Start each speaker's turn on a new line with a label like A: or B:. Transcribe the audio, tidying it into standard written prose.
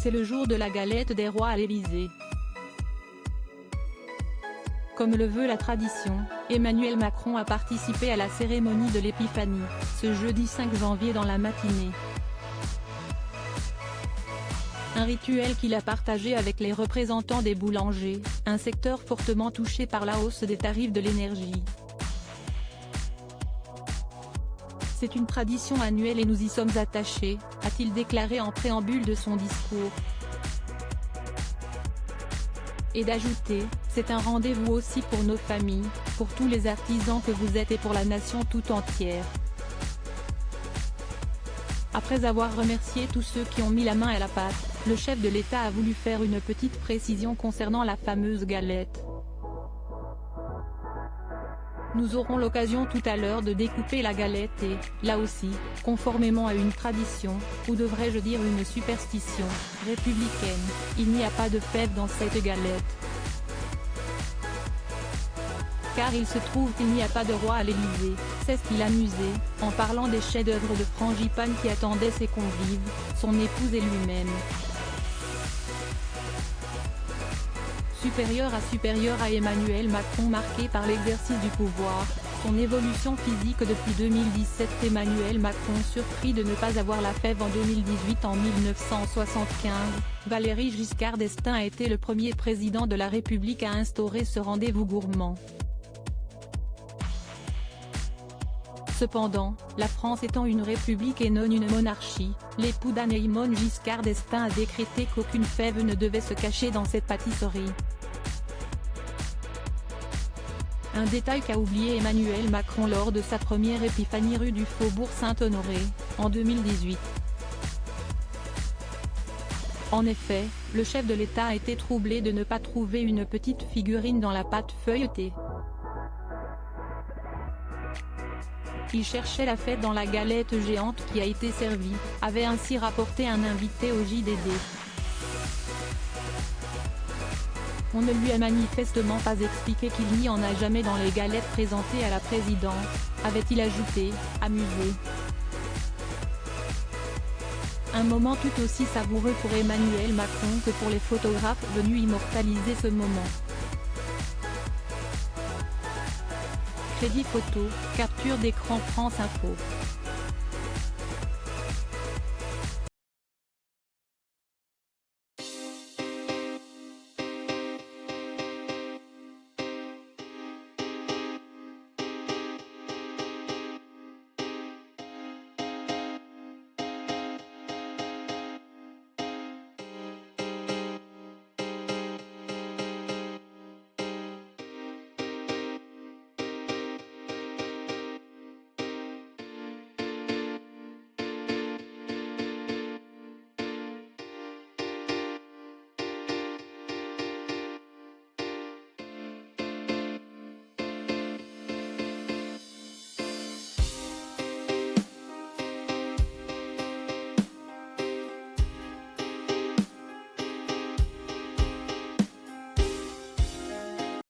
A: C'est le jour de la galette des rois à l'Élysée. Comme le veut la tradition, Emmanuel Macron a participé à la cérémonie de l'Épiphanie, ce jeudi 5 janvier dans la matinée. Un rituel qu'il a partagé avec les représentants des boulangers, un secteur fortement touché par la hausse des tarifs de l'énergie. C'est une tradition annuelle et nous y sommes attachés, a-t-il déclaré en préambule de son discours. Et d'ajouter, c'est un rendez-vous aussi pour nos familles, pour tous les artisans que vous êtes et pour la nation tout entière. Après avoir remercié tous ceux qui ont mis la main à la pâte, le chef de l'État a voulu faire une petite précision concernant la fameuse galette. Nous aurons l'occasion tout à l'heure de découper la galette et, là aussi, conformément à une tradition, ou devrais-je dire une superstition, républicaine, il n'y a pas de fèves dans cette galette. Car il se trouve qu'il n'y a pas de roi à l'Élysée, c'est ce qu'il amusait, en parlant des chefs-d'œuvre de frangipane qui attendaient ses convives, son épouse et lui-même. Supérieur à Emmanuel Macron marqué par l'exercice du pouvoir, son évolution physique depuis 2017. Emmanuel Macron surpris de ne pas avoir la fève en 2018. En 1975, Valéry Giscard d'Estaing a été le premier président de la République à instaurer ce rendez-vous gourmand. Cependant, la France étant une république et non une monarchie, l'époux d'Anne-Eymone Giscard d'Estaing a décrété qu'aucune fève ne devait se cacher dans cette pâtisserie. Un détail qu'a oublié Emmanuel Macron lors de sa première épiphanie rue du Faubourg Saint-Honoré, en 2018. En effet, le chef de l'État a été troublé de ne pas trouver une petite figurine dans la pâte feuilletée. Il cherchait la fête dans la galette géante qui a été servie, avait ainsi rapporté un invité au JDD. On ne lui a manifestement pas expliqué qu'il n'y en a jamais dans les galettes présentées à la présidence, avait-il ajouté, amusé. Un moment tout aussi savoureux pour Emmanuel Macron que pour les photographes venus immortaliser ce moment. Crédit photo, capture d'écran France Info.